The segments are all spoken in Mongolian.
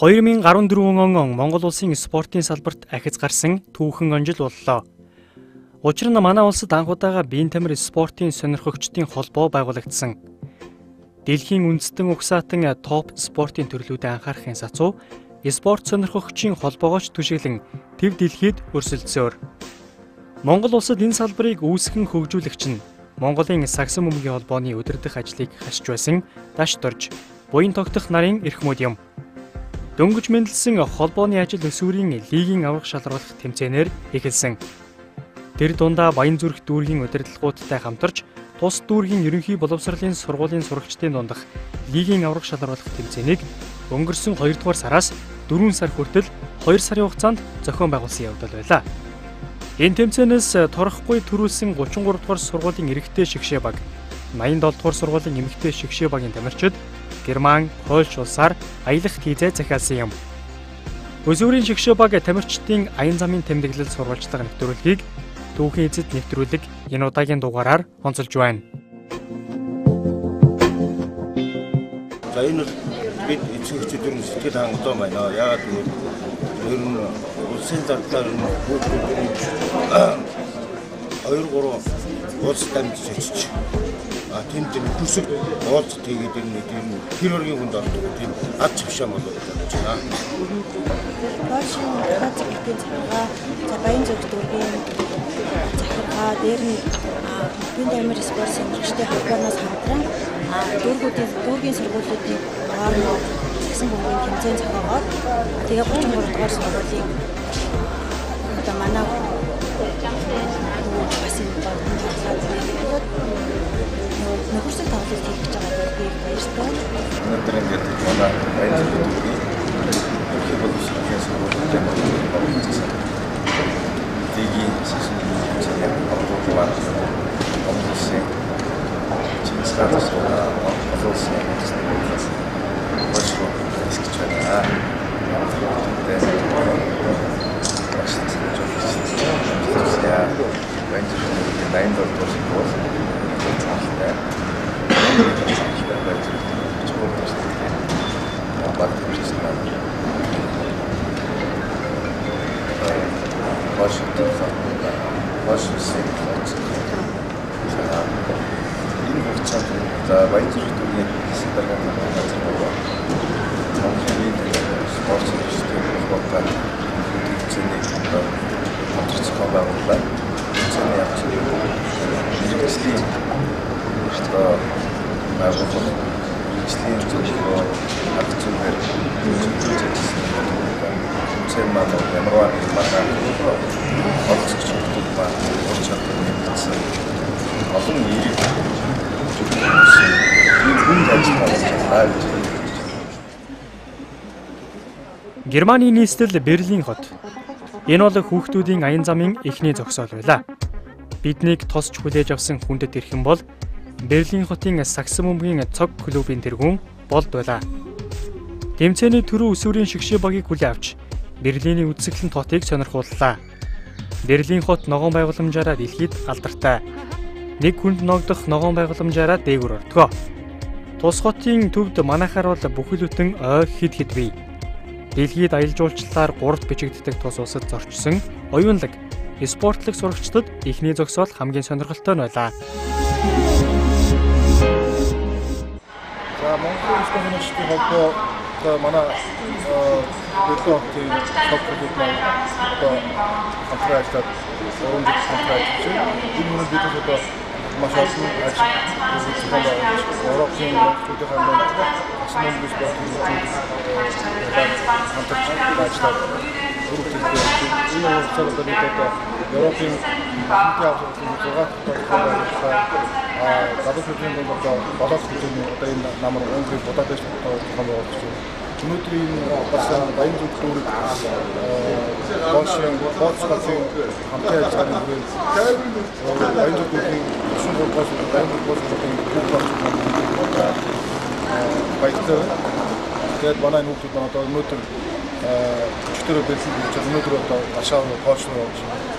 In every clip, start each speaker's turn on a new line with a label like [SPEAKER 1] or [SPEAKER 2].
[SPEAKER 1] 2014 он Монгол улсын спортын салбарт ахиц гарсан түүхэн онжил боллоо. Учир нь манай улсад анхудаага биеийн тамир спортын сонирхогчдын холбоо байгуулагдсан. Дэлхийн үндэстэн угсаатан топ спортын төрлүүдэд анхаарахын сацуу спорт сонирхогчийн холбоогооч түшиглэн төв дэлхийд өрсөлдсөөр. Монгол улсад энэ салбарыг үүсгэн хөгжүүлэгч нь Монголын сагсан бөмбөгийн холбооны удирдах ажлыг хасч байсан даш дорж буян тогтох нарын эрхмүүд юм. Дөнгөж мэндэлсэн холбооны ажил өсвөрийн лигийн аврах шалруулах тэмцээнээр эхэлсэн. Тэр дундаа Баянзүрх дүүргийн удирдлагуудтай хамтарч тус дүүргийн ерөнхий боловсролын сургуулийн сурагчдын дундах лигийн аврах шалруулах тэмцээнийг өнгөрсөн 2 дугаар сараас 4 сар хүртэл 2 сарын хугацаанд зохион байгуулсан явдал байлаа. Энэ тэмцээнээс торохгүй төрүүлсэн 33 дугаар сургуулийн эрэгтэй шигшээ баг, 87 дугаар сургуулийн эмэгтэй шигшээ багийн тамирчид Герман, Польш улсаар аялах визээ захиалсан юм. Өсвөрийн шигшээ баг тамирчдын аян замын тэмдэглэл сурвалжлага нэвтрүүлгийг түүхийн эзэд нэвтрүүлэг энэ удаагийн дугаараар онцолж байна.
[SPEAKER 2] За энэ бид эцэг эхчүүдийн сэтгэл хангалуун байна. Яагаад гэвэл ер нь улсын зардлаар бүгд 2-3 улс дамжиж очиж тэнд хүсэг уулз тэгээд тийм тэр өргийн хүнд ордог тийм ад чавшаам болоод байна.
[SPEAKER 3] Польшийн хацгийн цагаа за Баянзүрх дүүргийн захиргаа дээр нь биеийн тамир спорт сонирхчдын холбооноос хамтран дүүргийн сургуулиудын хооронд сагсан бөмбөгийн тэмцээн зохиогоод тэгээ 33 дугаар сургуулийн одоо манай бас энэ нөхөрсөг тоглолт хийж байгаа би баяртай.
[SPEAKER 2] Өнөөдөр ингээд манай Баянзүрх дүүргийн ерөнхий боловсролын сургуулийн лигийн сагсан бөмбөгийн холбоогаар Монголын чингисханаас олонсын бошроо хэсгэж байна. Баянзүрх дүүргийн сэтэргийн газар болоо. Монголын спорт сонирхчдын холбоотой тэмцээнийг хамтарч зохион байгууллаа. Тэмцээний явц мэргэжлийн байгууллага мэргэжлийн зөвлөгөө арга зүйгээр тэмцээн маань ямарваа нэг манай олцогч хүмүүс маань урьд чадвар нэмэгдсэн олон нэрийг
[SPEAKER 1] Германы нийслэл Берлин хот. Энэ бол хүүхдүүдийн аян замын эхний зогсоол байлаа. Биднийг тосч хүлээж авсан хүндэт ирхэн бол Берлин хотын сагсан бөмбөгийн цог клубын тэргүүн болд байлаа. Тэмцээний түрүү өсвөрийн шигшээ багийг хүлээн авч Берлиний үзэсгэлэн тоотыг сонирхууллаа. Берлин хот ногоон байгууламжаараа дэлхийд алдартай. Нэг хүнд ногдох ногоон байгууламжаараа дээгүр ордгоо. Тус хотын төвд манайхаар бол бүхэл бүтэн ой хэд бий. Дэлхийд аялал жуулчлалаар 3-т бичигддэг тус улсад зорчсон оюунлаг, спортлог сурагчдад ихний зогсоол хамгийн сонирхолтой нь байлаа.
[SPEAKER 4] За Монголын спорт сонирхчдын холбоо манай Берлин хотын цог клуб маань одоо хамтран ажиллаад 3 жил хамтран ажиллаж байна. Энэ нь бид одоо маш олон ажил зохион байгуулж Европын төдий хамгаалалт асуун бүс спортын хамтарч ажиллаад өргөдөлтэй энэ хугацаанд бид одоо Европын хамтын авсан гадаад хөдөлгөөний одоо болоод хөдөлгөөний одоо энэ намар Унгарын Будапешт зохион байгуулж байна. Өнөөдөр энэ бас Баянзүрх дүүрэг Польшийн Боцкосын хамтын ажиллагааны хүрээнд Баянзүрх дүүргийн Баянзүрх Боцкосын баяртай. Тэгээд манай хүүхдүүд одоо өнөөдөр өчтөрөө бэлэн хийж өнөөдөр одоо Ашаав Польш руу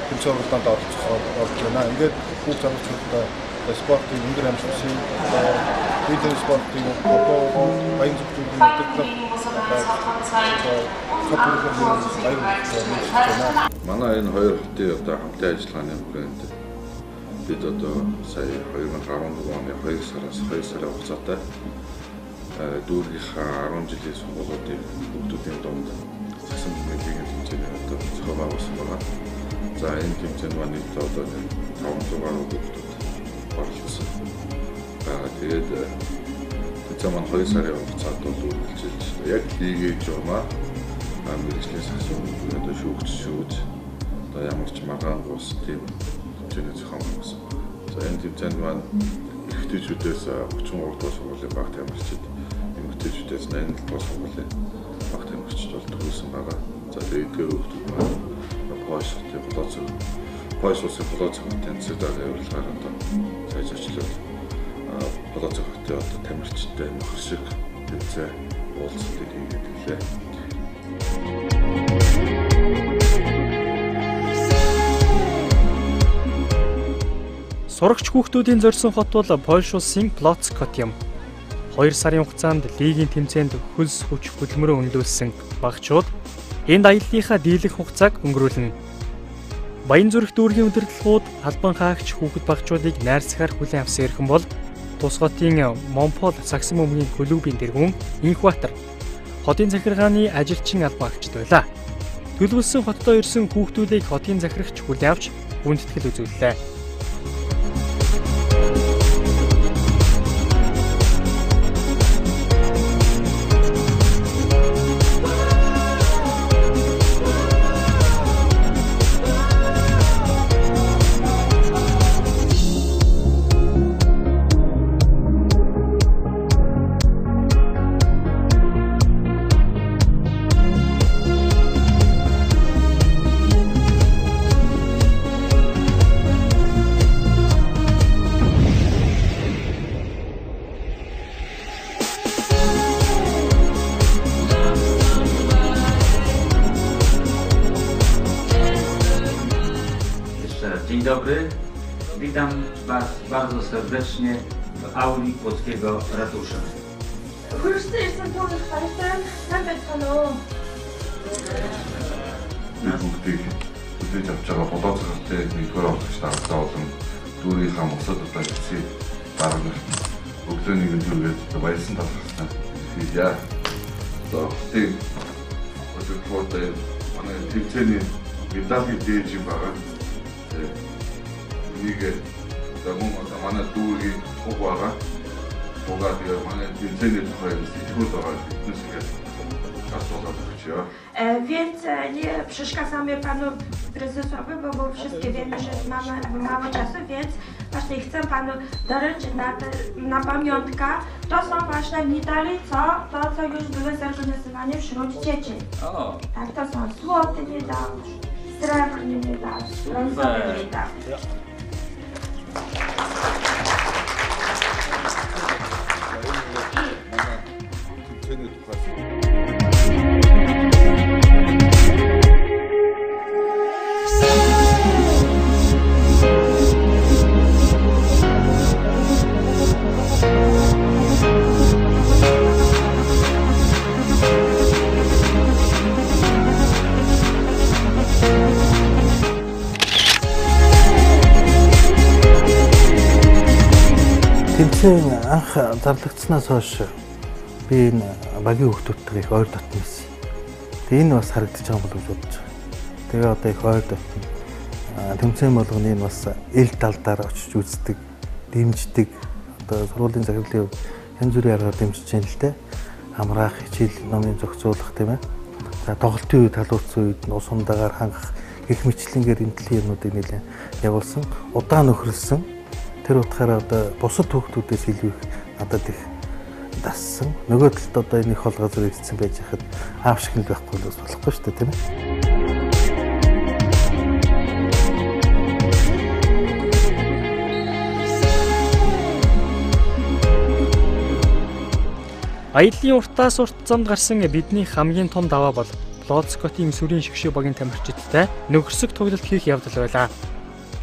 [SPEAKER 4] тэмцээн уралдаанд орж байна. Ингээд хүүхд залуучуудаа спортын өндөр амжилтын видео спортын Баянзүрх дүүргийн цог төрлийн баяр байна.
[SPEAKER 5] Манай энэ хоёр хотын одоо хамтын ажиллагааны хүрээнд бид одоо сая 2014 оны 2 сараас 2 сарын хугацаатай дүүргийнхаа 10 жилийн сургуулиудын хүүхдүүдийн дунд цасан мэдээний тэмцээний одоо зохион байгуулсан байна. За энэ тэмцээнд маань нийт одоо 500 гаруй хүүхдүүд оролцсон. Тэгээд тэмцээн маань 2 сарын хугацаанд үргэлжилж яг дигээ журмаа мэргэжлийн сасан одоо шүүгч одоо ямар ч магаан бус тийм тэмцээний зохион байгуулсан. За энэ тэмцээнд маань эрэгтэйчүүдээс 33 дугаар сургуулийн баг тамирчид, эмэгтэйчүүдээс 87 дугаар сургуулийн баг тамирчид бол төрүүлсэн байгаа. За тэгээд эдгээр хүүхдүүд маань Польш улсын Полоцк хотын цэцэрлэг явуулгаар одоо сайн зочлоод Полоцк хотын одоо тамирчидтай нөхөр шиг тэмцээн уулзалтыг хийгээд ирлээ.
[SPEAKER 1] Сурагч хүүхдүүдийн зорьсон хот бол Польш улсын Полоцк хот юм. 2 сарын хугацаанд лигийн тэмцээнд хөлс хүч хөдөлмөрөө үнэлүүлсэн багчууд энд аяллахаа дийлэх хугацааг өнгөрүүлнэ. Баянзүрх дүүргийн удирдлагууд албан хаагч хүүхэд багчуудыг найрсахаар хүлээн авсан эрхэм бол тус хотын Монпол Саксын бөмбөгийн клубын тэргүүн Инхбаатар хотын захиргааны ажилчин албан хаагчд байлаа. Төлөвлөсөн хотдоо ирсэн хүүхдүүдийг хотын захирагч хүлээн авч хүндэтгэл үзүүллээ.
[SPEAKER 6] Dzień dobry, witam Was bardzo serdecznie w auli Polskiego Ratusza.
[SPEAKER 7] Uroczyście jestem pełny chwalstwem, nawet panu.
[SPEAKER 5] Хүүхдийг хүлээж авч байгаа Полоцк хотын нэгдүгээр орчигч дараатай болон дүүргийнхаа мосод одоо хэсэг дарга өглөөний өдрүүгээд баярсан талхсан хийя. Одоо хотын өдрүүдэд манай тэмцээний медалийн дээж юм байгаа. Нэг одоо манай дүүргийн хог байгаа. Угаад манай тэмцээний тухай сэтгэл байгаа хүмүүсээс асуулт өгчөө.
[SPEAKER 7] Więc nie przeszkadzamy panu prezesowi, bo wszystkie wiemy, że mamy mało czasu, więc właśnie chcę panu doręczyć na pamiątkę. To są właśnie medale, co już były zorganizowane wśród dzieci. Tak, to są złoty medal, srebrny medal, brązowy medal.
[SPEAKER 8] Тэмцээн анх зарлагдсанаас хойш би энэ багийн хүүхдүүдтэй их ойр дотно байсан. Тэгээ энэ бас харагдаж байгаа болов уу гэж бодож байгаа. Тэгээ одоо их ойр дотно. Тэмцээн болгоны энэ бас эл талдаар очиж үздэг, дэмждэг. Одоо сургуулийн захирлын янз бүрийн аргаар дэмжиж байна л дээ. Амраах, хичээл, номын зохицуулах тийм ээ. За тоглолтын үед, халуурцсан үед ус ундагаар хангах гэх мэтлэнгээр энэ төрлийн юмнуудыг нэлээд явуулсан. Удаан нөхөрлсөн. Тэр утгаараа одоо бусад хүүхдүүдээс илүү их надад их дассан. Нөгөө талд одоо энэ их хол газар ирсэн байж хахад аав шиг нь байхгүй л болохгүй шүү дээ, тийм ээ.
[SPEAKER 1] Аяллаа уртаас урт замд гарсан бидний хамгийн том даваа бол Полоцк хотын сүрийн шгшээ багийн тамирчидтай нөхөрсөг тоглолт хийх явдал байлаа.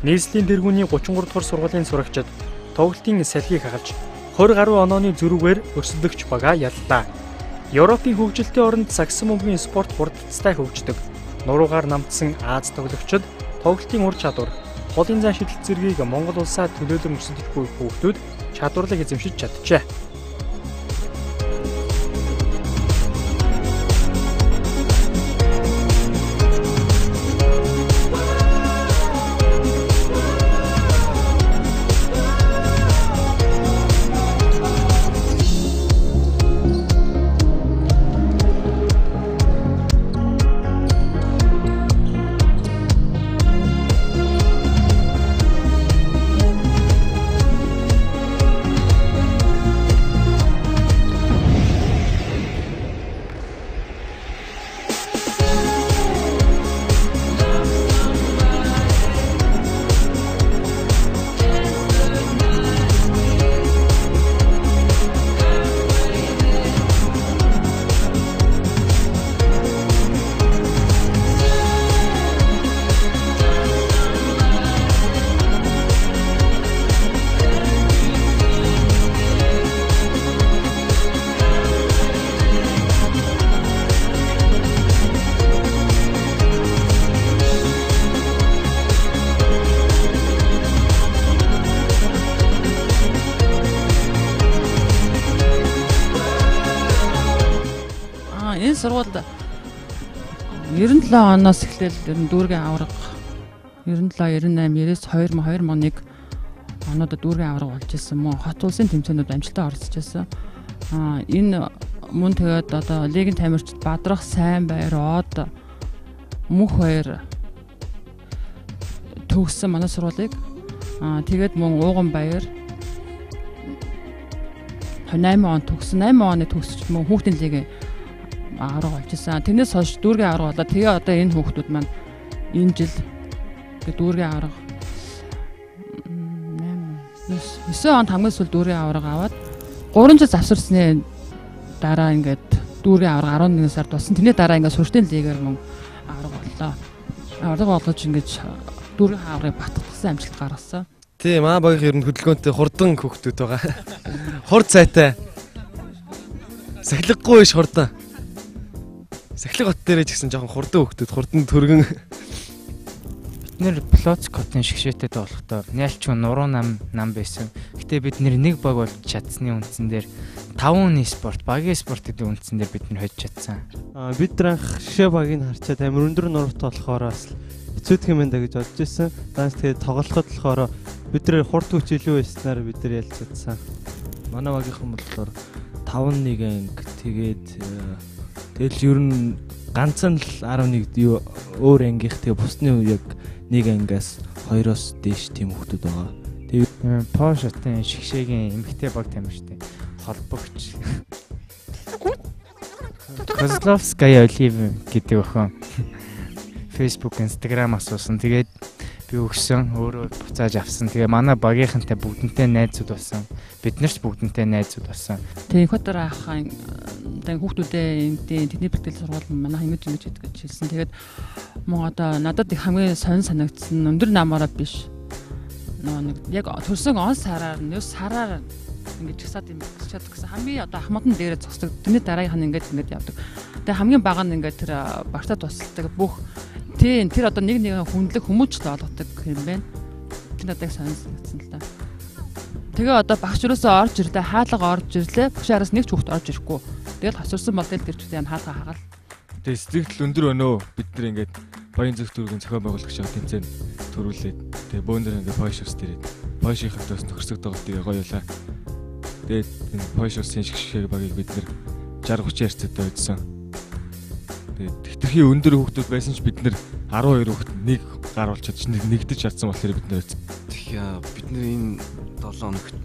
[SPEAKER 1] Нийслэлийн тэргүүний 33 дугаар сургуулийн сурагчид тоглолтын салхийг хагалж 20 гаруй онооны зөрүүгээр өрсөлдөгч бага яллаа. Европын хөгжилтэй оронд сагсан бөмбөгийн спорт хурдцтай хөгждөг. Нуруугаар намтсан Аз тоглогчид тоглолтын ур чадвар, холын зан шидэлт зэргийг Монгол улсаа төлөөлөн өсөлтөхгүй хүүхдүүд чадварлаг эзэмшиж чаджээ.
[SPEAKER 9] Энэ сургуульд 97 оноос эхлээл дүүргийн аварга 97, 98, 99, 2001 оноод дүүргийн аварга болж исэн мөн хот улсын тэмцээнүүд амжилттай оролцож байсан. Энэ мөн тэгээд одоо лигийн тамирчид Бадрах, Сайнбаяр, Од, Мөнх баяр төгссөн манай сургуулийг. Тэгээд мөн Ууган баяр 8 он төгссөн. 8 оны төгсөж мөн хүүхдийн лигийн аварга болж исэн. Тэрнээс хойш дүүргийн аварга болоо. Тэгээ одоо энэ хүүхдүүд маань энэ жил дүүргийн аварга 9 онд хамгийн сүүл дүүргийн аварга аваад 3 жил завсарсны дараа ингээд дүүргийн аварга 11 сард болсон. Тэрний дараа ингээд сурчдын лигээр мөн аварга боллоо. Аварга болгож ингээд дүүргийн аваргыг батгахсан амжилт гаргасан.
[SPEAKER 10] Тийм баг ер нь хөдөлгөөнтэй хурдан хүүхдүүд байгаа. Хурд цайтай. Сахилгагүй ш хурдан. Сахилга хот дээрээ ч гэсэн жоохон хурдан хүүхдүүд, хурдан төргөн.
[SPEAKER 11] Бид нэр Плоцкотын шгшээтэд болохдоо нялч нуруу нам байсан. Гэтэ бид нэг баг болж чадсны үндсэн дээр 5 спорт, багийн спорт гэдэг үндсэн дээр бид нэр хожиж чадсан.
[SPEAKER 10] Бид анх шгшээ багийг харчаад амар өндөр нуруутай болохоор бас хэцүүдх юм даа гэж бодож ирсэн. Ганц тэгээд тоглоход болохоор бид нэр хурд хүч илүү байснаар бид нар ялж чадсан. Манай багийнхан болохоор 5-1 анги тэгээд тэгэл ер нь ганцхан л 11 өөр ангийнх тэгээ бусны яг нэг ангиас 2-оос дээш тийм хүмүүс байгаа.
[SPEAKER 11] Тэгээд Польшатын шгшээгийн эмэгтэй баг тамирчтай холбогч Козловская Олив гэдэг охин Facebook, Instagram асуусан. Тэгээд би өгсөн, өөрөө буцааж авсан. Тэгээ манай багийнхантай бүгднтэй найзууд болсон. Бид нар ч бүгднтэй найзууд болсон.
[SPEAKER 9] Тэгээ Хотор ахын хүүхдүүдээ тэдний бүтээл сургууль манай ингэж гэдэг хэлсэн. Тэгээд мөн одоо надад их хамгийн сонир санагдсан өндөр намаараа биш. Нэг яг төрсөн он сараар сараар ингэж часаад юм чаддаг гэсэн хамгийн одоо ахмадын дээрээ зогсдог. Тэрний дараагийнх нь ингэж явдаг. Тэгээ хамгийн бага нь ингээд тэр багтаа тусалдаг бүх тэр одоо нэг хүндлэг хүмүүжлээ олгодог юм байна. Тэр надад санагдсан л да. Тэгээ одоо багш юусоо орж ирлээ, хаалга орж ирлээ. Багшаараас нэг ч хүүхд орж ирэхгүй. Тэгэл хасурсан бол тэр чигтээ хаалга хагаал.
[SPEAKER 10] Тэгээ сэтгэл өндөр өнөө бид нар ингээд баян зөв төргийн зохион байгуулагч тэмцээн төрүүлээд тэгээ бөөндөр ингээд Польшос дээрээ Польшийнхантаас нөхөрсөг тоглолтыг гоёлаа. Тэгээд энэ Польшосын шгшээ багийг бид нар 60-30 ярцтай үзсэн. Тэгээд хэтэрхий өндөр хүүхдүүд байсан ч бид нар 12 хүүхд нэг гаруулж чадчих нэгдэж чадсан болохоор бид нар
[SPEAKER 12] бид нар энэ 7 хоногт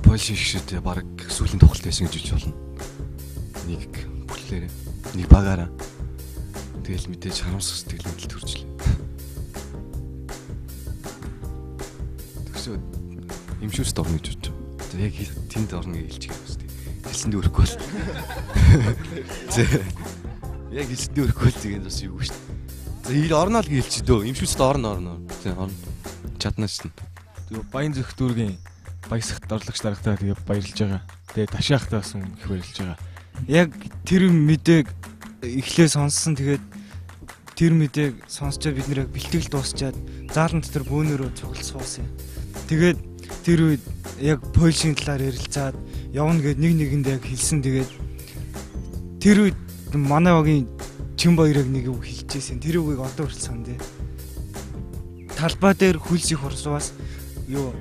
[SPEAKER 12] Польш шгшээтэй баг сүүлийн тоглолт байсан гэж үзэж болно. Нэг бүлээрээ нэг багаараа тэгэл мэдээж харамсах сэтгэл хөдлөлт төржлээ. Тэгсээ имшүүрт орно гэж бодож байна. Яг тэнд орно гэж хэлж байгаа юм. Хэлсэнд өрөхгүй бол. Яг хэлсэнд өрөхгүй бол тэгээд бас юу шүү дээ. Орно л гэлч дөө. Имшүүрт орно. Тийм орно. Чаднаас нь.
[SPEAKER 10] Тэгээ баян зөвх дүүргийн баясагт орлогч дарагтаа тэгээ баярлж байгаа. Тэгээ ташаахтаа бас их баярлж байгаа.
[SPEAKER 11] яг тэр мэдээг эхлээ сонссон. Тэгээд тэр мэдээг сонсчоод бид нэр яг бэлтгэл дуусчаад заалан дотор бөөнөрөө цуглал суусан. Тэгээд тэр үед яг Польшийн талаар ярилцаад явна гэд нэгэндээ яг хэлсэн. Тэгээд тэр үед манай багийн Чимбаяр нэг үг хэлчихсэн. Тэр үгийг одоо хүртэл сандээ. Талбай дээр хөлс их урсваас юу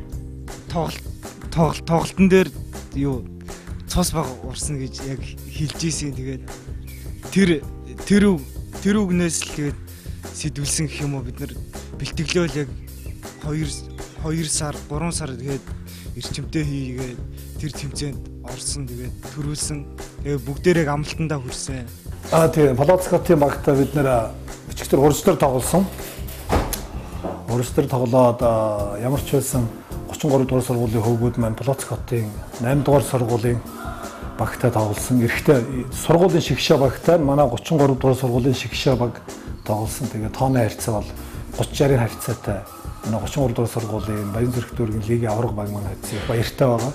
[SPEAKER 11] тоглолтын дээр юу цус баг урсан гэж яг хэлжсэн. Тэгээд тэр үгнээс л тэгээд сэтвэлсэн гэх юм уу, бид нар бэлтгэлөө яг 2 сар 3 сар тэгээд эрчимтэй хийгээд тэр тэмцээнд орсон. Тэгээд төрүүлсэн. Тэгээд бүгдээрээ амлалтандаа хүрсэн.
[SPEAKER 13] Тийм Полоцкотын багтаа бид нэр өчигдөр урьдчилан тоглосон. Урьдчилан тоглоод ямар ч байсан 33 дугаар сургуулийн хөвгүүд маань Полоцкотын 8 дугаар сургуулийн багтаа тоглосон. Эрэхтэй сургуулийн шигшээ багтаа манай 33 дугаар сургуулийн шигшээ баг тоглосон. Тэгээд тооны харьцаа бол 30-60 харьцаатай. Манай 33 дугаар сургуулийн Баян Зүрх дүүргийн лигийн авраг баг маань харьцаа баяртай байгаа.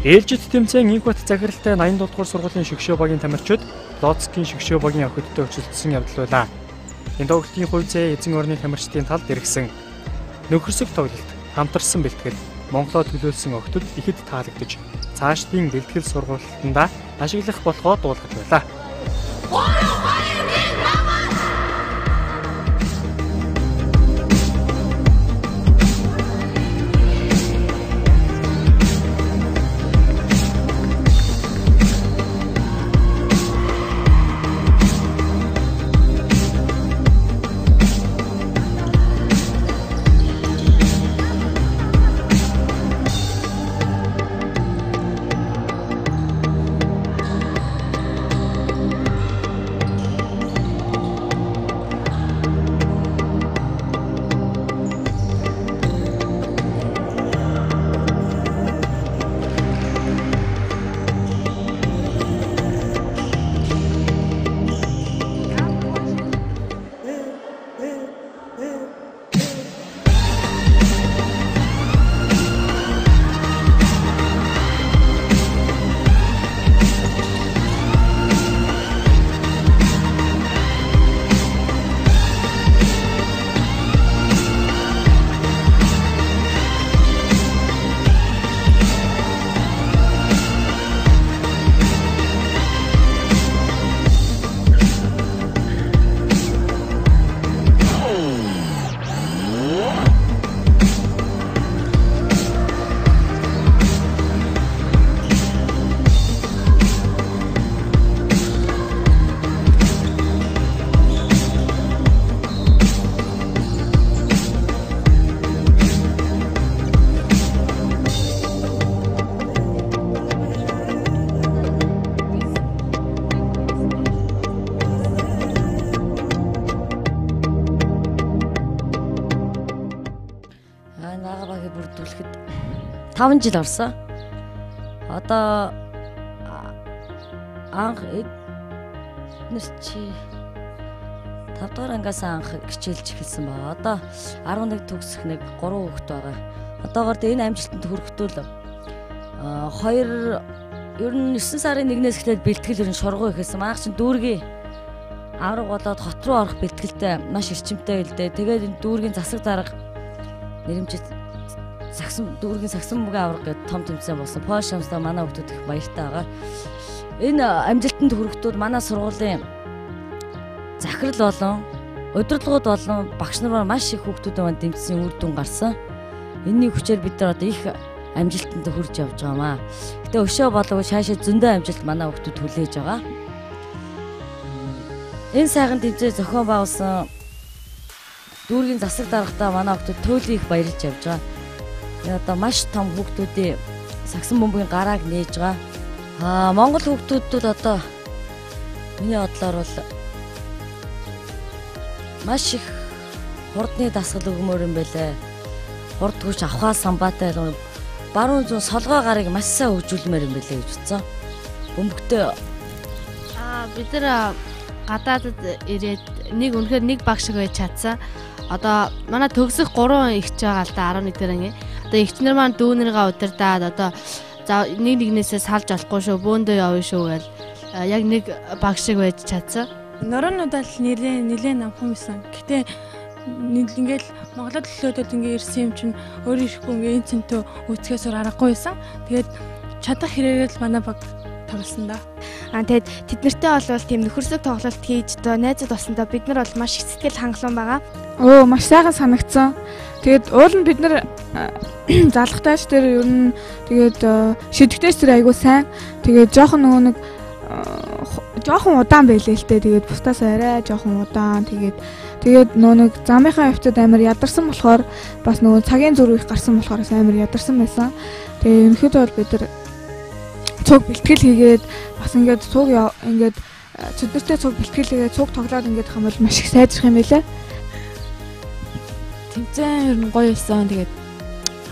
[SPEAKER 1] Ээлжид тэмцээн Инхбат захиралтай 80 дугаар сургуулийн шигшээ багийн тамирчид Полоцкийн шигшээ багийн охидтой өчөлдсөн явдал байлаа. Энэ тоглолтын хувьд эзэн орны тамирчдын талд иргсэн. Нөхөрсөг тоглолт, хамтарсан бэлтгэл, Монголоо төлөөлсөн охидод ихэд таалагдж, цаашдын бэлтгэл сургалтандаа ашиглах болохоо дуулгаж байлаа.
[SPEAKER 14] бүрдүүлэхэд 5 жил орсон. Одоо анх эднес чи 5 дахь ангиас анх хичээлж эхэлсэн баа. Одоо 11 төгсөх нэг 3 хүүхэд байгаа. Одоогоор энэ амжилтанд хүрэхдээ л 2 ер нь 9 сарын 1-ээс эхлээд бэлтгэл ер нь шоргоо ихэлсэн. Манайх чинь дүүргийн авраг болоод хот руу орох бэлтгэлтэй маш эрчимтэй л дээ. Тэгээд энэ дүүргийн засаг дарга нэрэмжит дүүргийн сагсан бүгэ авраг гэдэг том тэмцээн болсон. Польш хамстай манай хүмүүс их баяртай байгаа. Энэ амжилтанд хүрэхдээ манай сургуулийн захирал болон удирдлагууд болон багш нар маш их хүүхдүүдийн манд дэмжсэн үр дүн гарсан. Энэний хүчээр бид нар одоо их амжилтанд хүрч явж байгаамаа. Гэтэ өшөө болов шаашаа зөндөө амжилт манай хүүхдүүд хүлээж байгаа. Энэ сайхан тэмцээн зохион байгуулсан дүүргийн засаг даргатаа манай хүүхдүүд туйлын их баярлж явж байгаа. Одоо маш том хүүхдүүдийн сагсан бөмбөгийн гарааг нээж байгаа. Монгол хүүхдүүд одоо миний бодлоор бол маш их хурдны дасгал өгмөр юм байлаа. Хурд хүч авахаа самбаатай баруун зүүн солгоо гарыг маш сайн хөгжүүлмээр юм байлаа гэж бодсон. Бөмбөгтэй
[SPEAKER 15] бид нар гадаадд ирээд үнэхээр нэг баг шиг байж чадсан. Одоо манай төгсөх 3 ихч байгаа л да 11 дэх анги. Одоо ихчнэр маань дүүнэргээ удирдаад одоо за нэгнээсээ салж болохгүй шүү, бөөндөө явна шүү гэл яг нэг баг шиг байж чадсан.
[SPEAKER 16] Нороонуудаа л нэлээд намхан байсан. Гэтэ ингээл Монголд төлөөдөд ингээ ирсэн юм чинь өөр ирэхгүй ингээ энэ цэнтөө үүсгэхээс аргагүй байсан. Тэгээд чадах хэрэгэл манай баг тоглосон да.
[SPEAKER 17] Тэгээд тэд нартэй бол тийм нөхөрсөг тоглолт хийж одоо найзууд болсондоо бид нар бол маш их сэтгэл хангалуун байгаа.
[SPEAKER 18] Маш сайхан санагдсан. Тэгээд уул нь бид нар залхтайч тэр ер нь тэгээд шидэгтэйч тэр айгуу сайн. Тэгээд жоохон нөгөө нэг жоохон удаан байлээ л дээ. Тэгээд бусдаас арай жоохон удаан. Тэгээд нөө нэг замынхаа хөвчөд амар ядарсан болохоор бас нөгөө цагийн зүрх их гарсан болохоор амар ядарсан байсан. Тэгээд ерөнхийдөө бол бид нар цуг бэлтгэл хийгээд бас ингээд цуг ингээд цэдэртэй цуг бэлтгэл хийгээд цуг тоглоод ингээд хамбал маш их сайжрах юм байлаа.
[SPEAKER 16] Тэмцээн ер нь гоё байсан. Тэгээд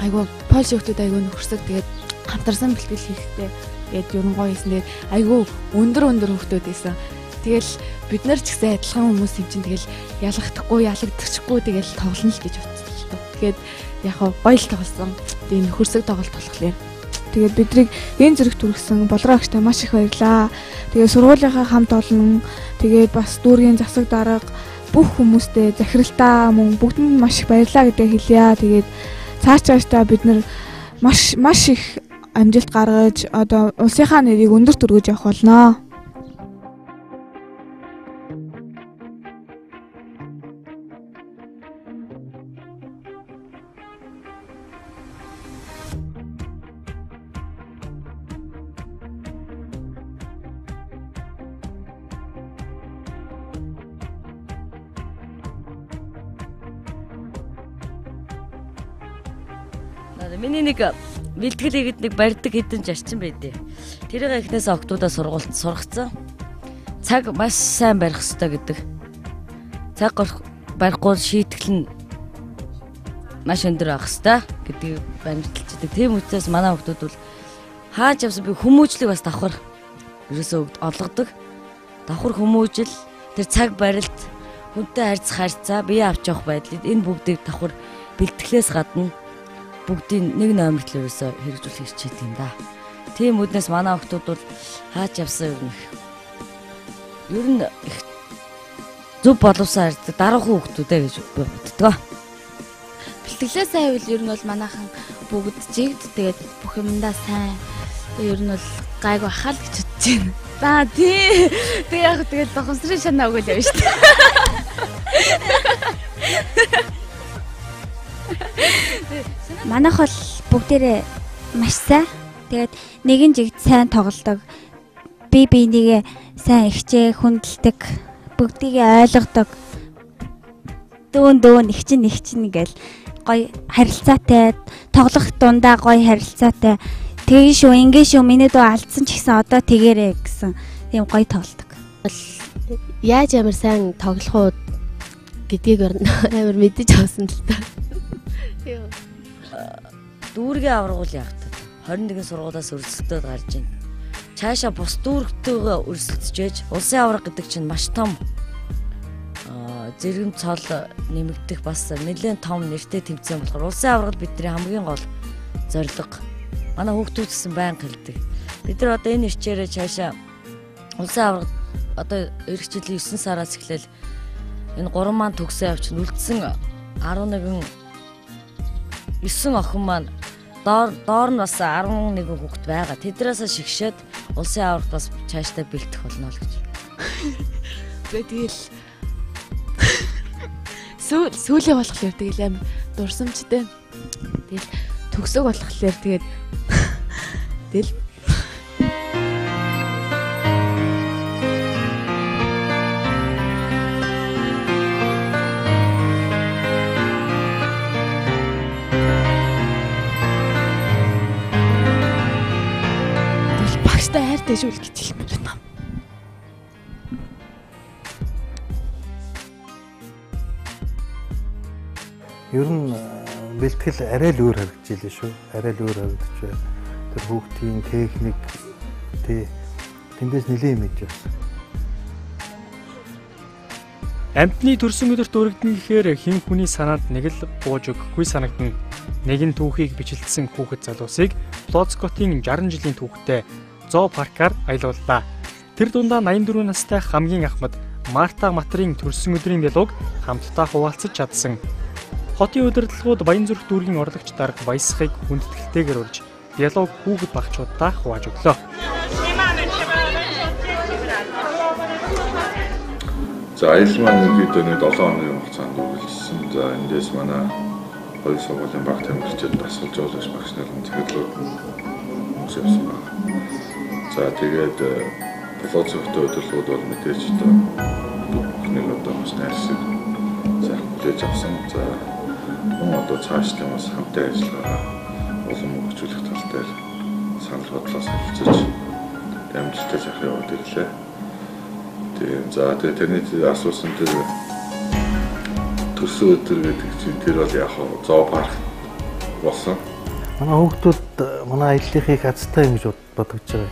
[SPEAKER 16] айгуу Польш хөвчөд айгуу нөхөрсөг тэгээд хамтарсан бэлтгэл хийхдээ тэгээд ер нь гоё байсан. Тэгээд айгуу өндөр хөвчөд байсан. Тэгэл бид нар ч гэсэн адилхан хүмүүс юм чинь тэгэл ялгахдаггүй, ялагдчихгүй тэгэл тоглоно л гэж бодсон л тоо. Тэгээд яг гоё л тоглосон. Тэгээд нөхөрсөг тоглолт болохоор.
[SPEAKER 18] Тэгээд бидрийг энэ зэрэг түргсэн болроо агчтай маш их баярлаа. Тэгээд сургуулийнхаа хамт олон тэгээд бас дүүргийн засаг дарга бүх хүмүүстээ захиралтаа мөн бүгдэнд маш их баярлаа гэдээ хэлье. Тэгээд цаашдаа бид нар маш их амжилт гаргаж одоо улсынхаа нэрийг өндөр түргэж явах болно.
[SPEAKER 14] Миний нэг бэлтгэл хийгээд нэг барьдаг хэдэн зарчим байдээ. Тэрийг эхнээс октоудаа сургуульд сургацсан. Цаг маш сайн барих хэрэгтэй гэдэг. Цаг барихгүй шийтгэл нь маш өндөр байх хэрэгтэй гэдгийг баримталчдаг. Тийм учраас манай хүмүүс бол хааж явсан би хүмүүжлийг бас давхар ерөөсөө олгодог. Давхар хүмүүжил, тэр цаг барилт, хүнтэй харьцаа, бие авч явах байдал энэ бүгдийг давхар бэлтгэлээс гадна бүгдийн нэг номерт л ерөөсөө хэрэгжүүлэх хичээдэг юм да. Тийм үднээс манай хүмүүс бол хаач явсан ер нь их зөв боловсон харьцдаг дараахан хүмүүстэй гэж би боддог.
[SPEAKER 15] Бэлтгэлээ сайн байвал ер нь бол манайхан бүгд жигд тэгээд бүх юмдаа сайн. Ер нь бол гайгүй ахаал гэж бодож байна. За тий. Тэг яг тэгээд бохомсрын шанаа өгөөл явна шүү дээ.
[SPEAKER 17] Манайх бол бүгдээрээ маш сайн. Тэгээд нэгэн жигд сайн тоглодог. Би бинийгээ сайн ихчээ хүндэлдэг. Бүгдийгээ ойлгодог. Дүүн ихчин гэл гоё харилцаатай, тоглох дундаа гоё харилцаатай. Тэгээ шүү, ингэ шүү, миний дөө алдсан ч гэсэн одоо тэгэрээ гэсэн тийм гоё тоглодог.
[SPEAKER 15] Яаж амар сайн тоглох уу гэдгийг амар мэдэж авсан л та.
[SPEAKER 14] Дүүргийн аврагуул явагдав. 21 сургуулиас өрсөлдөд гарч ийн. Цаашаа бус дүүргтэйгээ өрсөлдөж, улсын авраг гэдэг чинь маш том зэрэм цол нэмэгдэх бас нэлээд том нэртэй тэмцээн болохоор улсын аврагт бидний хамгийн гол зорилго. Манай хүүхдүүд гэсэн байнга хэлдэг. Бид нар одоо энэ ирчээрээ цаашаа улсын аврагт одоо эх жилийн 9 сараас эхлээл энэ 3 маань төгсөө явчихна. Үлдсэн 11 9 охин маань доор нь бас 11 хүүхэд байгаа. Тэдрээс шигшээд улсын аврагт бас цаашдаа бэлтэх болно л гэж.
[SPEAKER 16] Тэгэл сүүлийн болохоор тэгэл аим дурсамжтай. Тэгэл төгсөг болохоор тэгэл багштай хайртай шүүл гэж хэлмээр байна.
[SPEAKER 8] Ер нь бэлтгэл арай л өөр харагдаж илээ шүү. Арай л өөр харагдаж байна. Тэр хүүхдийн техник тэндээс нэлээд мэдж байна.
[SPEAKER 1] Амьтны төрсөн өдөрт өргөдөн гэхээр хэн хүний санаанд нэг л бууж өгөхгүй санагдана. Нэгэн түүхийг бичлэлсэн хүүхэд залуусыг Плоцкотын 60 жилийн түүхтэй зоопаркаар аялууллаа. Тэр дундаа 84 настай хамгийн ахмад Марта Матрийн төрсөн өдрийн диалог хамтдаа хуваалцаж чадсан. Хотын удирдлагууд Баянзүрх дүүргийн орлогч дарга Баясхыг хүндэтгэлтэйгээр урьж диалог хүүхэд багчуудаа хувааж өглөө.
[SPEAKER 5] За аялал маань ерөнхийдөө 7 хоногийн хугацаанд үргэлжилсэн. За эндээс манай хоёр сургуулийн баг тамирчид дасгалж жуулаач багш нарын захирлууд хүмүүс явсан байна. За тэгээд Плоцкотын удирдлагууд бол мэдээж бүхнийг одоо бас найрсаг сайхан хүлээж авсан. За одоо цааш тамаас хамтын ажиллагаа улам хөгжүүлэх тал дээр санал бодлоос харилцаж амжилттай сайхан яваад ирлээ. За тэрний асуусан тэр төрсөн өдөр гэдэг чинь тэр бол яг зоопарк болсон.
[SPEAKER 8] Манай хүүхдүүд манай аяллахыг азтай юм гэж бодож байгаа.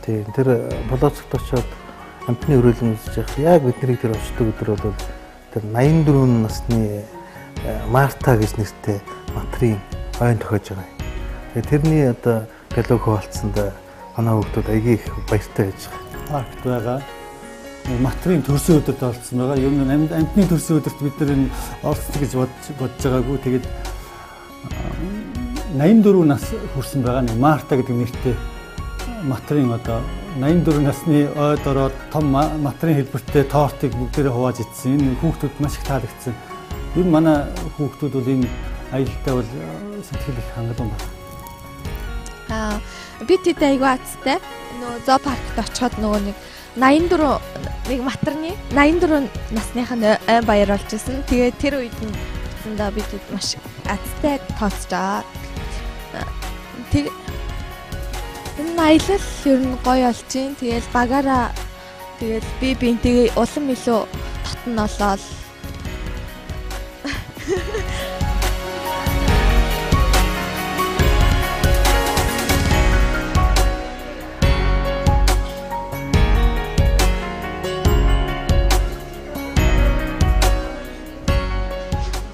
[SPEAKER 8] Тийм тэр Плоцкот очоод амтны өрөөлөн үзэж яг бидний тэр очдог өдөр бол тэр 84 насны Марта гэж нэртэй Матрийн ойн тохиож байгаа. Тэгээ тэрний одоо диалог хуваалцсанд манай хүүхдүүд аягүй их баяртай байж байгаа.
[SPEAKER 19] Паркт байгаа Матрийн төрсөн өдөрт оролцсон байгаа. Ер нь амтны төрсөн өдөрт бид нар оролцох гэж бодож байгаагүй. Тэгээд 84 нас хүрсэн байгаа нэг Марта гэдэг нэртэй Матрийн одоо 84 насны ойд ороод том Матрийн хэлбэртэй тортыг бүгдээрээ хувааж идсэн. Энэ хүүхдүүд маш их таалагдсан. Ер нь манай хүүхдүүд бол энэ аялалтай бол сэтгэл их хангалуун байна.
[SPEAKER 18] Би тэд айгүй азтай. Нөгөө зоопаркт очиход нөгөө нэг 84 нэг Матрны 84 насных нь ой баяр болж исэн. Тэгээд тэр үед нь гэсэндээ би тэд маш азтай тооцоо. Тэг энэ аялал ер нь гоё болж байна. Тэгэл багаараа тэгэл би бинтээ улам илүү татн олоод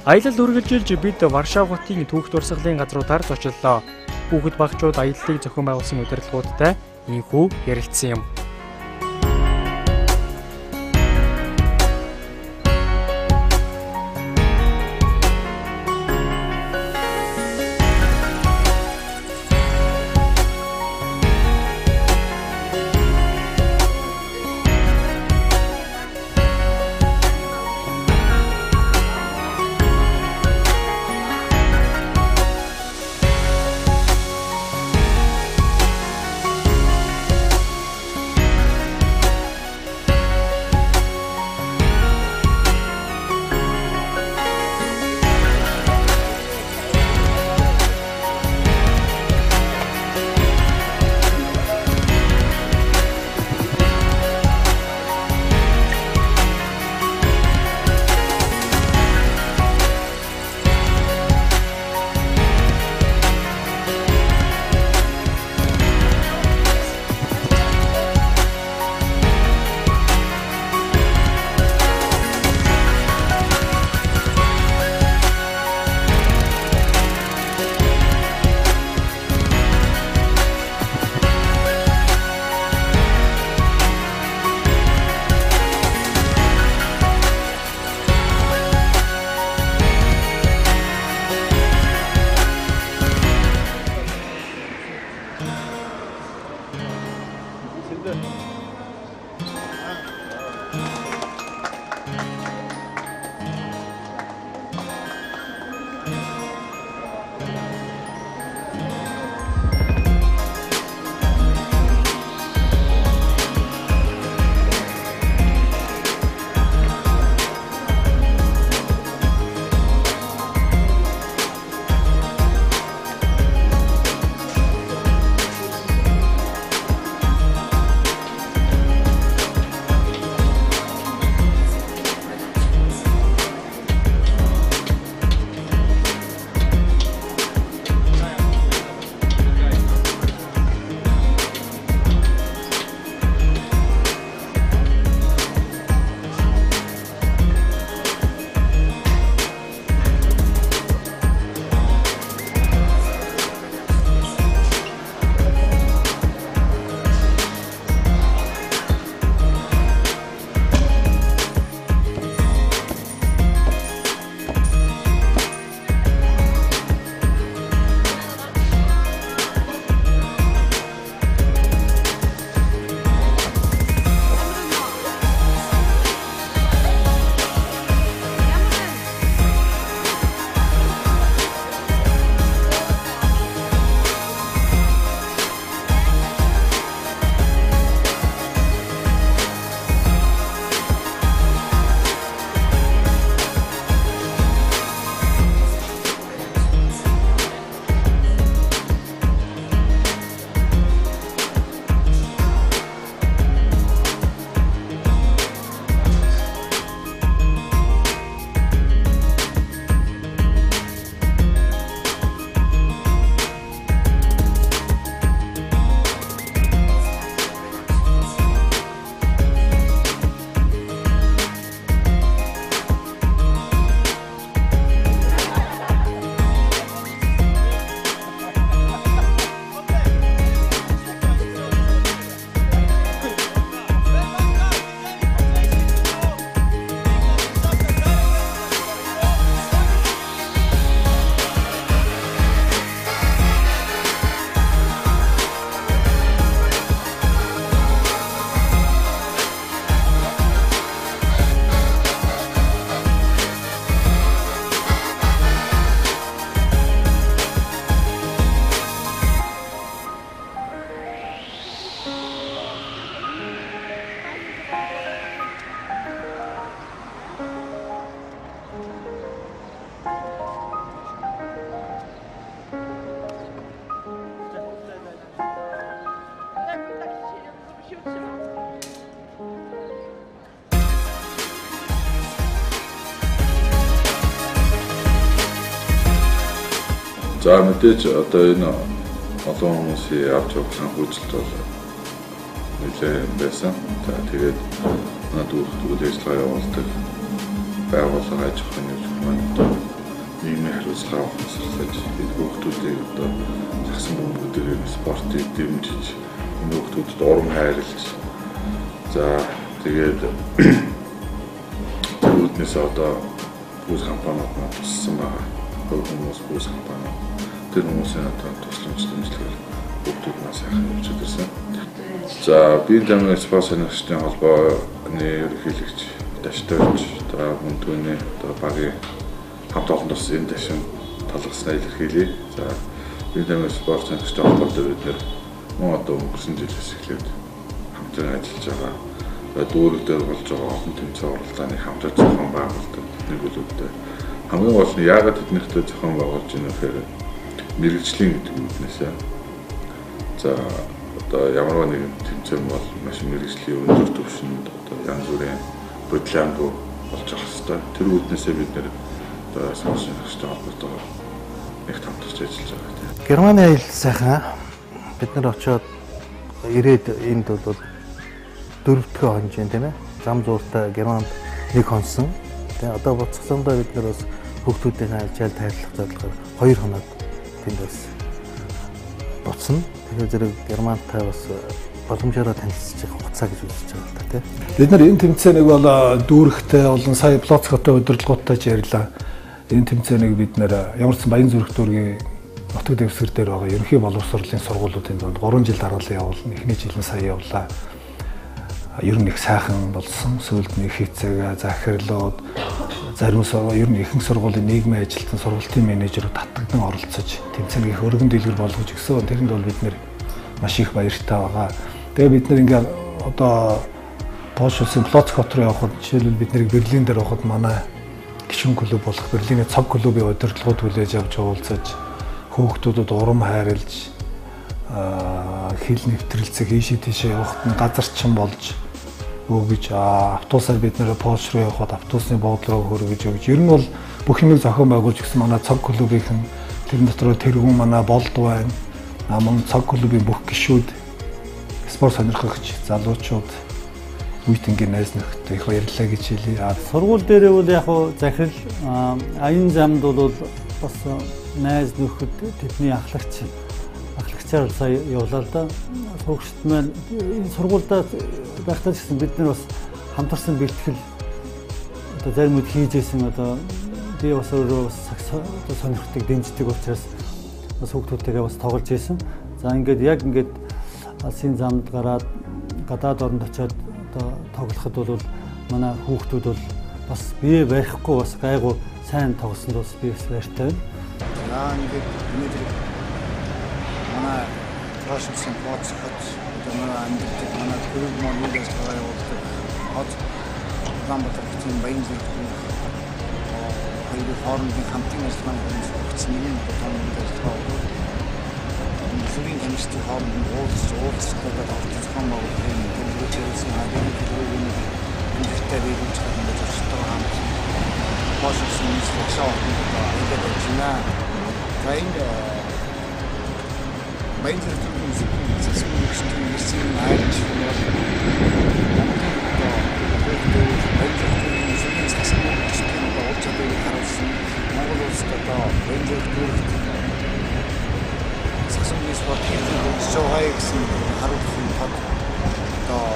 [SPEAKER 1] Аялал үргэлжилж бид Варшав хотын түүх дурсгалын газруудаар зочлоо. Хүүхэд багчууд аяллыг зохион байгуулсан удирдлагуудтай инхүү ярилцсан юм.
[SPEAKER 5] За мэдээж одоо энэ олон хүмүүсийн авч явах санхүүжилт бол нэлээд байсан. За тэгээд манай дүүргүүд ажиллагаа явуулдаг байгууллага аж ахуйн нэгж маань нийгмийн хариуцлага авах сахилж энэ хүүхдүүдийг одоо загсан бөмбөгөөр спортыг дэмжиж энэ хүүхдүүдэд урам хайрлаж за тэгээд тэрүүднээс одоо бүс компаниуд маань туссан байгаа. Хүмүүс бүс компани тэр хүмүүсийн одоо тусламж дэмжлэгээр хүүхдүүд маань сайхан явж ирсэн. За биеийн тамирын спорт сонирхчдын холбооны ерөнхийлөгч Дашторч одоо хүндгүүний одоо багийн хамт олон тус энэ ташин талгаснаа илэрхийлье. За биеийн тамирын спорт сонирхчдын холбоотой бид нэр мөн одоо өнгөрсөн жилээс эхлээд хамтран ажиллаж байгаа. Дүүрэг дээр болж байгаа олон тэмцээн уралдааны хамтран зохион байгуулдаг нэгүүлэгтэй. Хамгийн гол нь яагаад тэднийхтэй зохион байгуулж байна гэхээр мэрэгжлийн гэдэг үгнээсээ. За одоо ямар нэгэн тэмцээн бол маш мэрэгжлийн өндөр түвшинд одоо янз бүрийн бодлоомгүй болж байгаа хэвээр. Тэр үгнээсээ бид нэр одоо сонирхолтой холбоотойгоор нэг хамтарч ажиллаж байгаа.
[SPEAKER 8] Германы аялал сайхан бид нар очиод ирээд энд бол 4-р хонжин тийм ээ. Зам зууртай Германд нэг хонсон. Тэгээ одоо буцахсандаа бид нар бас хүүхдүүдийн альчаал тайрлах зорилгоор 2 хоног тэнд бас буцна. Тэгэхээр зэрэг Германтай бас боломжоор танилцчих хугацаа гэж үзэж байгаа л та тийм.
[SPEAKER 13] Бид нар энэ тэмцээнийг бол дүүрэгтэй болон сая Плоцкотой удирдлагуудтай ярьлаа. Энэ тэмцээнийг бид нар ямар ч Баян зүрх дүүргийн нутаг дэвсгэр дээр байгаа ерөнхий боловсролын сургуулиудын донд 3 жил дараалал явуулна. Эхний жил нь сая явлаа. Ер нь их сайхан болсон. Сүүлд нь их хэцээгээ захирлууд зарим ер нь ихэнх сургуулийн нийгмийн ажилтан сургуулийн менежерүүд татагдан оролцож тэмцээний их өргөн дэлгэр болгож өгсөн. Тэрэнд бол бид нэр маш их баяртай байгаа. Тэгээ бид нэр ингээд одоо Польш улсын Плоцкот руу явхад жишээлбэл бид нэр Берлин дээр явхад манай гишүүн клуб болох Берлиний цог клубын удирдлагууд хүлээж авч уулзаж хүүхдүүдэд урам хайрлаж хил нэвтрэлцэг ийшээ тийшээ явахад нь газарчин болж өгж автобусаар бид нэр Польш руу явхад автобусны буудлын руу хөргөж өгж ер нь бол бүх юмыг зохион байгуулж өгсөн манай цог клубийнхэн тэр дотор тэргүүн манай болд байна. Намын цог клубын бүх гишүүд спорт сонирхогч залуучууд үеийнгийн найз нөхдөд их баярлалаа гэж хэлье.
[SPEAKER 19] Сургууль дээрээ бол яг захирал аян замд бол бас найз нөхөд тэдний ахлагчаар сая явлаа л да. Сурагчид маань энэ сургуультай байхдаа ч гэсэн бид нар бас хамтарсан бэлтгэл одоо зарим үед хийжсэн одоо би бас өөрөө бас сонирхдаг дэмждэг учраас бас хүүхдүүдтэйгээ бас тоглож ийсэн. За ингээд яг ингээд алсын замд гараад гадаад оронд очиод одоо тоглоход бол манай хүүхдүүд бол бас бие барихгүй бас гайгүй сайн тоглосонд бас би бас баяртай байна.
[SPEAKER 2] Яа ингээд манай Польшийн Плоцкот манай амьддаг манай клуб маань үгээс гараа явуулдаг. Хот Ламбатар гэсэн Баян зүрх хоёрын хоорондын хамтын ажиллагааны хэрэгцээ нэг том ажиллагаа. Зүрийн тамирчдын хооронд уулзалтад оролцсон байгууллагын төлөвлөсөн хааны төлөвийн үндэстэй биелүүлж байгаа зорилготой хамт Польшийн институтаар ингээд ажиллана. Тайнд Баян зүрх дүүргийн засгийн ирсэн хайрч Монгол улсад одоо Баян зүрх дүүрэгт засгийн спорт хөгжиж гэсэн харуулсан тод одоо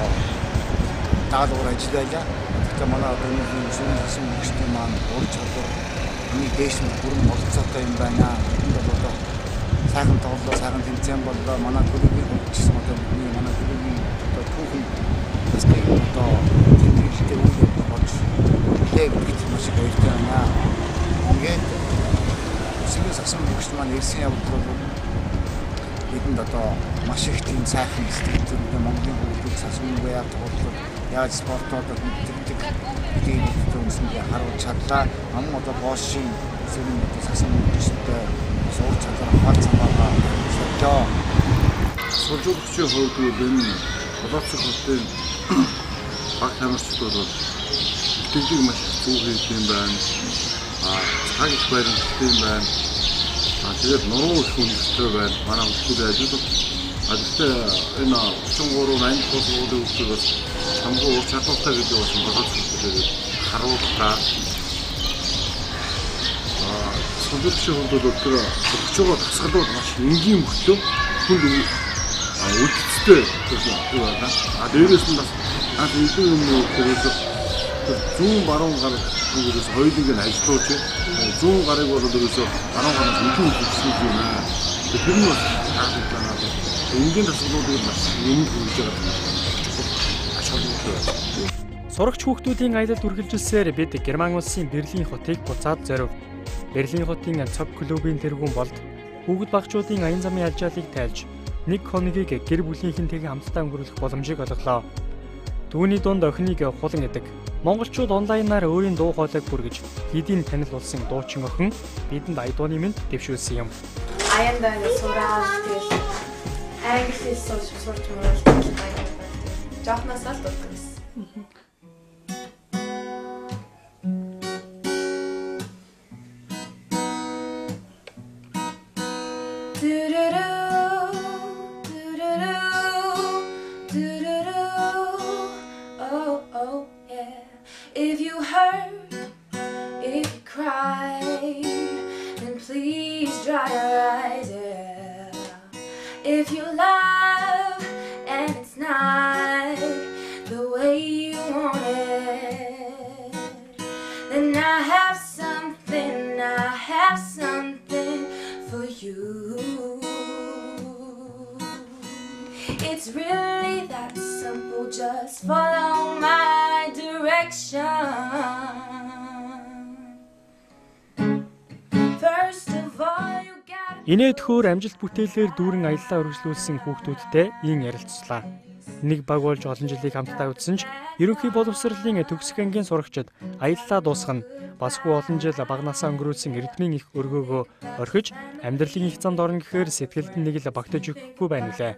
[SPEAKER 2] даалгавар ажиллаулаа. Тэгэхээр манай одоо энэ засгийн хөгжлийн маань ур чадвар нэг дээш нь бүрэн болцоотой юм байна. Энд бол одоо сайхан тоглолоо, сайхан тэмцээн боллоо. Манай клубын хөгжсөн одоо манай клубын одоо түүхэн баскетбол одоо тэмдэглэлтэй үйл болж яг бид маш их баяртай байна. Ингээд Сэргийн засгийн хөгжил маань ирсэн явдал бол бидэнд одоо маш их тийм сайхан сэтгэлтэй Монголын хөгжил засгийн үеэр тоглох яаж спортод мэддэг гэдгийг хүмүүсэнд харуулж чадлаа. Аман одоо Польшийн Сэргийн засгийн хөгжилтэй суур чадвар хаалцсан байгаа. Зөвхөн суржуулагчийн хувьд энэ Плоцкотын баг тамирчид бол итгэдэг маш зүг хийх юм байна. Цаг их баримттай юм байна.
[SPEAKER 5] Тэгээд нуруу их үнэтэй байна. Манай хөтөлбөрийн ажил. Гэхдээ энэ 33 манд тусгуулын хөтөлбөр хамгийн ур чадвартай гэж болсон болоод тэгээд харуултаа Солилцоо хөлбөр өдөр өгч байгаа тасгалууд маш энгийн мөртлөө хүнд үлдэцтэй юу байна. Дээрээс нь бас эдгээр юм төрөөс зүүн баруун гар бүгдээс хоёулыг нь ажилуулж зүүн гарыг бол өөрөөсөө баруун гараас илүү үлдсэн юм аа. Тэр нь бас таалагдана. Энгийн тасгалуудыг бас юм хүргэж байгаа юм.
[SPEAKER 1] Сурагч хүүхдүүдийн аялалд үргэлжилсээр бид Герман улсын Берлин хотыг буцаад зорив. Берлин хотын цог клубын тэргүүн болд хүүхэд багчуудын аян замын алжаалыг тайлж нэг хоногийг гэр бүлийнхэнтэйгээ хамтдаа өнгөрүүлэх боломжийг олголоо. Түүний дунд охиныг хулан идэг. Монголчууд онлайнаар өөрийн дуу хоолойг хүргэж хэдийн танил болсон дуучин охин бидэнд аян дууны мэнд дэвшүүлсэн юм.
[SPEAKER 20] Аяндаа сураад тэгэл англи хэл сурч мөрөлдөж байгаа. Жохноос л дутдаг гэсэн.
[SPEAKER 21] If you hurt, if you cry, then please dry your eyes, yeah. If you love and it's not the way you want it, then I have something for you. It's really that simple, just follow my direction. First of all, you gotta...
[SPEAKER 1] Инээдхүүр амжилт бүтээлээр дүүрэн аяллаа үргэлжлүүлсэн хүүхдүүдтэй ийн ярилцлаа. Нэг баг болж олон жилийг хамтдаа үтсэн ч ерөнхий боловсролын төгсөх ангийн сурагчид аяллаа дуусгана. Басгүй олон жил багнасаа өнгөрүүлсэн эрдмийн их өргөөгөө орхиж амьдралын их замд орно гэхээр сэтгэлд нэг л багтаж өгөхгүй байна лээ.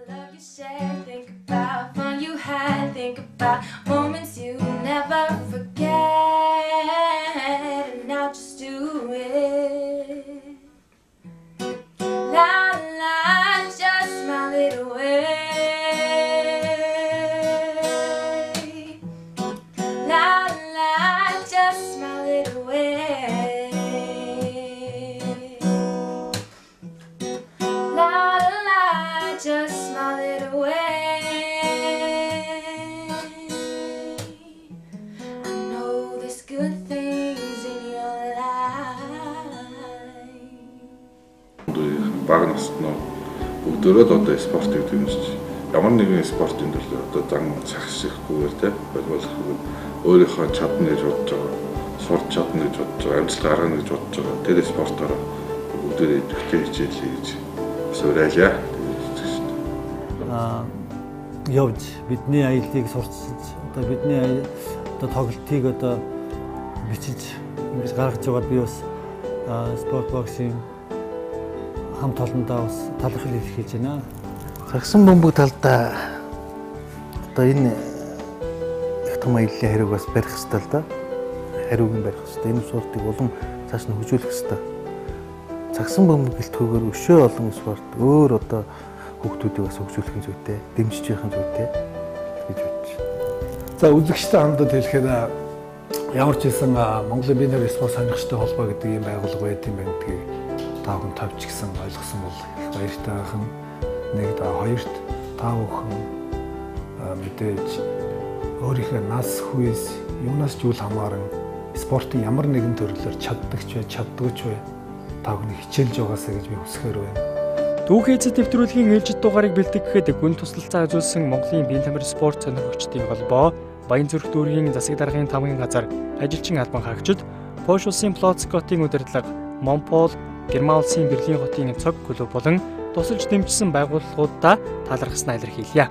[SPEAKER 21] La la, just smile it away. La la, just smile it away. La la, just smile it away. I know there's good things in your life.
[SPEAKER 5] Баг наснаа бүгдөө л одоо спорт гэдэг юм шиг ямар нэгэн спортын төлөө одоо зан цагшихгүйгээр те боловсрол өөрийнхөө чадна гэж бодож байгаа, сурч чадна гэж бодож байгаа, амжилт гаргана гэж бодож байгаа. Тэр спортоор бүгдөө идэвхтэй хичээлээ гэж уриалъя гэж шүү дээ.
[SPEAKER 19] Явж бидний аяллыг сурчилж одоо бидний одоо тоглолтыг одоо бичиж ингэж гаргаж байгаад би бас спорт боксинг хамт олондоо бас талархал илэрхийлж байна. Сагсан бөмбөг талдаа одоо энэ их том аяллаа хэрэг бас барих хэрэгтэй л да. Хариуг нь барих хэрэгтэй. Энэ спортыг улам цааш нь хөгжүүлэх хэрэгтэй. Сагсан бөмбөг гэлтгүүгээр өшөө олон спорт өөр одоо хүүхдүүдийг бас хөгжүүлэх нь зүйтэй, дэмжиж явах нь зүйтэй гэж бодож байна.
[SPEAKER 13] За үзэгчтэй хамтдаа хэлэхэд ямар ч хэлсэн Монголын бие нэр спорт сонирхчтой холбоо гэдэг ийм байгууллага байт юм байна гэдгийг та бүхэн тавьж гисэн ойлгосон бол их баяртай байна. Нэг хоёрт та бүхэн мэдээж өөрийнхөө нас хүйс юунаас ч үл хамааран спортын ямар нэгэн төрлөөр чаддагч бай, чаддагч бай та бүхэн хичээлж байгаасаа гэж би хүсэхээр байна.
[SPEAKER 1] Түүхий эцэд нэвтрүүлгийн ээлжид дугаарыг бэлтгэхэд гүн тусалцаа үзүүлсэн Монголын биеийн тамир спорт сонирхогчдын холбоо, Баянзүрх дүүргийн засаг даргын тамгын газар, ажилчин албан хаагчид, Польш улсын Плоцкотын удирдлага, Монпол, Герман улсын Берлин хотын цог клуб болон тусалж дэмжсэн байгууллагуудаа талархснаа илэрхийлье.